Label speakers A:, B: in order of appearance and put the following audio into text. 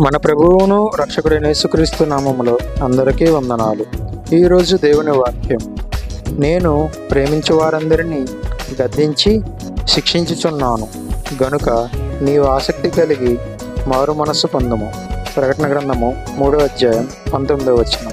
A: మన ప్రభువును రక్షకుడైన యేసుక్రీస్తు నామములో అందరికీ వందనాలు. ఈరోజు దేవుని వాక్యం, నేను ప్రేమించు వారందరినీ గద్దించి శిక్షించుచున్నాను గనుక నీవు ఆసక్తి కలిగి మారు మనస్సు పొందుము. ప్రకటన గ్రంథము 3వ అధ్యాయం 19వ వచనం.